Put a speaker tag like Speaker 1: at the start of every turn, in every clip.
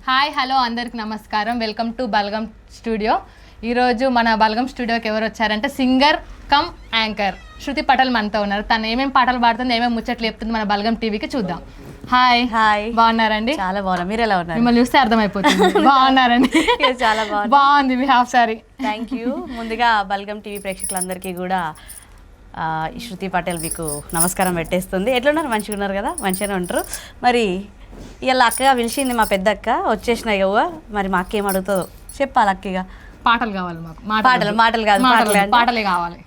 Speaker 1: Hi hello అందరికి నమస్కారం. Welcome to Balagam studio. ఈరోజు మన బల్గం స్టూడియోకి ఎవరు వచ్చారంటే సింగర్ కమ్ యాంకర్ శృతి పటేల్ మనతో ఉన్నారు. తను ఏమేమి పాటలు పాడుతుంది, ఏమేమి ముచ్చట్లు చెప్తుంది మన బల్గం టీవీకి చూద్దాం. హాయ్
Speaker 2: హాయ్,
Speaker 1: బాగున్నారండి?
Speaker 2: చాలా బాగున్నా. మీరు ఎలా ఉన్నారు?
Speaker 1: మిమ్మల్ని చూస్తే అర్థమైపోతుంది బాగున్నారండి.
Speaker 2: చాలా
Speaker 1: బాగుంది మీ హాఫ్ సారీ.
Speaker 2: Thank you. ముందుగా బల్గం టీవీ ప్రేక్షకులందరికీ కూడా శృతి పటేల్ మీకు నమస్కారం పెట్టేస్తుంది. ఎట్లున్నారు? మంచిగా ఉన్నారు కదా? మంచిగానే ఉంటారు. మరి ఇలా అక్కగా పిలిచింది మా పెద్ద అక్క, వచ్చేసినాయి కదా. మరి మా అక్క ఏం అడుగుతుందో చెప్పాలి. అక్కగా
Speaker 1: పాటలు కావాలి మాకు.
Speaker 2: పాటలు కాదు,
Speaker 1: పాటలే కావాలి.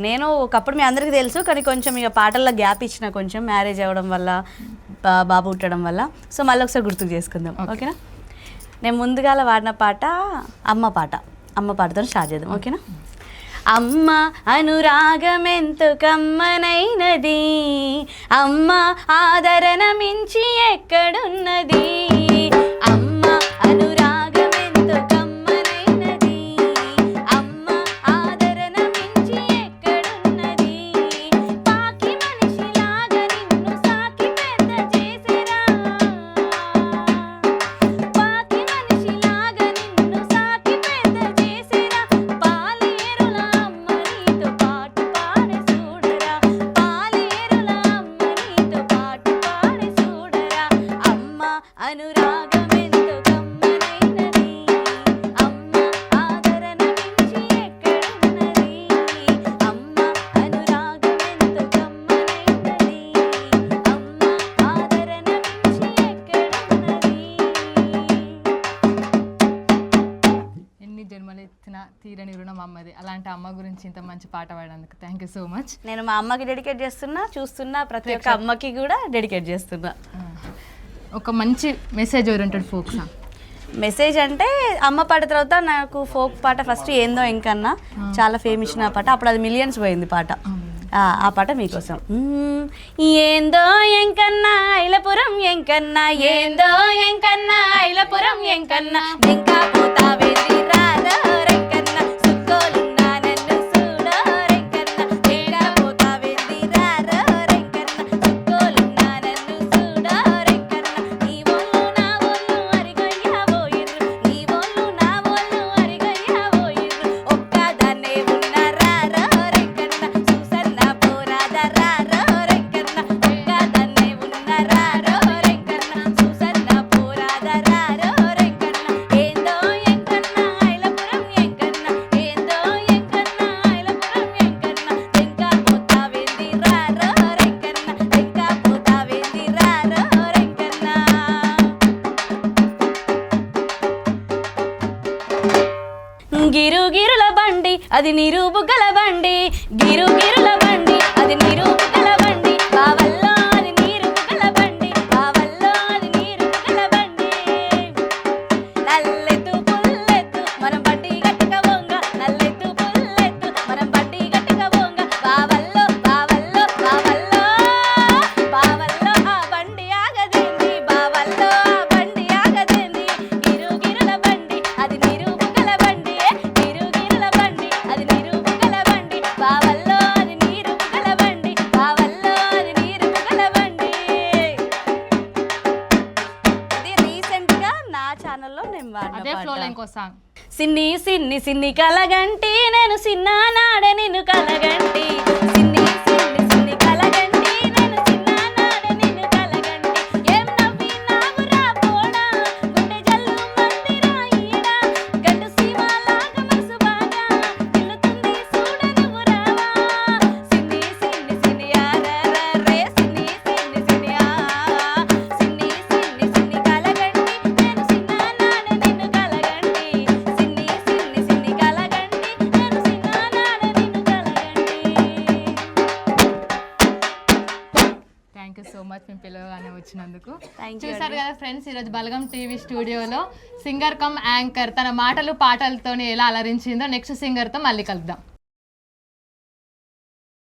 Speaker 2: నేను ఒకప్పుడు మీ అందరికీ తెలుసు, కానీ కొంచెం ఇక పాటల్లో గ్యాప్ ఇచ్చిన, కొంచెం మ్యారేజ్ అవ్వడం వల్ల, బాబు పుట్టడం వల్ల. సో మళ్ళీ ఒకసారి గుర్తుకు చేసుకుందాం, ఓకేనా? నేను ముందుగాల వాడిన పాట అమ్మ పాటతో స్టార్ట్ చేద్దాం, ఓకేనా? అమ్మ అనురాగమెంతో కమ్మనైనది, అమ్మ ఆదరణ మించి ఎక్కడున్నది, అమ్మ అనురాగమెంతో కమ్మనైనది, అమ్మ ఆదరణ మించి ఎక్కడున్నది, పాకి మనిషిలాగా నిన్ను సాకి పెద్ద చేసేరా, పాకి మనిషిలాగా నిన్ను సాకి పెద్ద చేసేరా, పాలేరుల అమ్మ నీతో పాటు పాడే చూడరా, పాలేరుల అమ్మ నీతో పాటు పాడే చూడరా, అమ్మ అనురాగమెంతో కమ్మనైనది, అమ్మ ఆదరణ మించి ఎక్కడున్నది, అమ్మ అనురాగమెంతో కమ్మనైనది, అమ్మ ఆదరణ మించి ఎక్కడున్నది.
Speaker 1: ఎన్ని జన్మలు ఎత్తినా తీరని రుణం అమ్మది. అలాంటి అమ్మ గురించి ఇంత మంచి పాట పాడినందుకు థ్యాంక్ యూ సో మచ్.
Speaker 2: నేను మా అమ్మకి డెడికేట్ చేస్తున్నా, చూస్తున్నా ప్రతి ఒక్క అమ్మకి కూడా డెడికేట్ చేస్తున్నా.
Speaker 1: ఒక మంచి message oriented folk song.
Speaker 2: Message అంటే అమ్మ పాట తర్వాత నాకు ఫోక్ పాట ఫస్ట్ ఏందో ఎంకన్నా చాలా ఫేమ్ ఇచ్చిన పాట. అప్పుడు అది మిలియన్స్ పోయింది పాట. ఆ పాట మీకోసం. ఏందో ఎంకన్నా ఐలపురం ఎంకన్నా, ఏందో ఎంకన్నా ఐలపురం ఎంకన్నా, ఇంకా పోతావే రారో రెంకన్నా, సుక్కోలున్నా నన్ను చూడో రెంకన్నా, ఇంకా పోతావే రారో రెంకన్నా, సుక్కోలున్నా నన్ను చూడో రెంకన్నా, నీ ఒళ్ళు నా ఒళ్ళు అరిగయ్యా పోయిర్రు, నీ ఒళ్ళు నా ఒళ్ళు అరిగయ్యా పోయిర్రు, ఒక్కదాన్నే ఉన్న రారో రెంకన్నా, చూసన్న పోరాద రారో రెంకన్నా, ఒక్కదాన్నే ఉన్న రారో రెంకన్నా, చూసన్న పోరాద రారో రెంకన్నా, ఏందో ఎంకన్నా ఐలపురం ఎంకన్నా, ఏందో ఎంకన్నా ఐలపురం ఎంకన్నా, ఇంకా పోతావేంది రారో రెంకన్నా, ఇంకా పోతావేంది రారో రెంకన్నా. గిరుగిరుల బండి అది నీరు బుగ్గల బండి, గిరుగిరుల బండి అది నీరు బుగ్గల బండి, బావల్లో అది నీరు బుగ్గల బండి, బావల్లో అది నీరు బుగ్గల బండి, నల్లెత్తు పుల్లెత్తు మనం బండి గట్టుక వంగ, నల్లెత్తు పుల్లెత్తు మనం బండి గట్టుక వంగ, బావల్లో బావల్లో బావల్లో బావల్లో ఆ బండి ఆగదేంది, బావల్లో ఆ బండి ఆగదేంది, గిరుగిరుల బండి అది నీరు బుగ్గల బండి, గిరుగిరుల బండి అది నీరు బుగ్గల బండి, బావల్లో అది నీరు బుగ్గల బండి, బావల్లో అది నీరు బుగ్గల బండి. ఇది రీసెంట్ గా నా ఛానల్లో నేను
Speaker 1: అదే ఫ్లో
Speaker 2: వాడిన
Speaker 1: ఇంకో సాంగ్.
Speaker 2: సిన్ని సిన్ని సిన్ని కలగంటి నేను సిన్నానాడే నిన్ను కలగంటి, సిన్ని సిన్ని సిన్ని కలగంటి నేను సిన్నానాడే నిన్ను కలగంటి, ఏం నవ్వినావు రా పోడా గుండె జల్లు మందిరా ఈడ, గండు సీమలాగా మనసు బాగా నిల్లుతుంది చూడ నువ్వు రావా, సిన్ని సిన్ని సిన్ని ఆరరే సిన్ని సిన్ని సిన్ని సిన్ని సిన్ని సిన్ని కలగంటి నేను సిన్నానాడే నిన్ను కలగంటి, సిన్ని సిన్ని సిన్ని కలగంటి నేను సిన్నానాడే నిన్ను కలగంటి.
Speaker 1: థ్యాంక్ యూ సో మచ్ మేము పిలవగానే వచ్చినందుకు.
Speaker 2: Thank you
Speaker 1: చూసారు కదా ఫ్రెండ్స్, ఈరోజు బల్గం టీవీ స్టూడియోలో సింగర్ కమ్ యాంకర్ తన మాటలు పాటలతోనే ఎలా అలరించిందో నెక్స్ట్ సింగర్తో మళ్ళీ కలుద్దాం.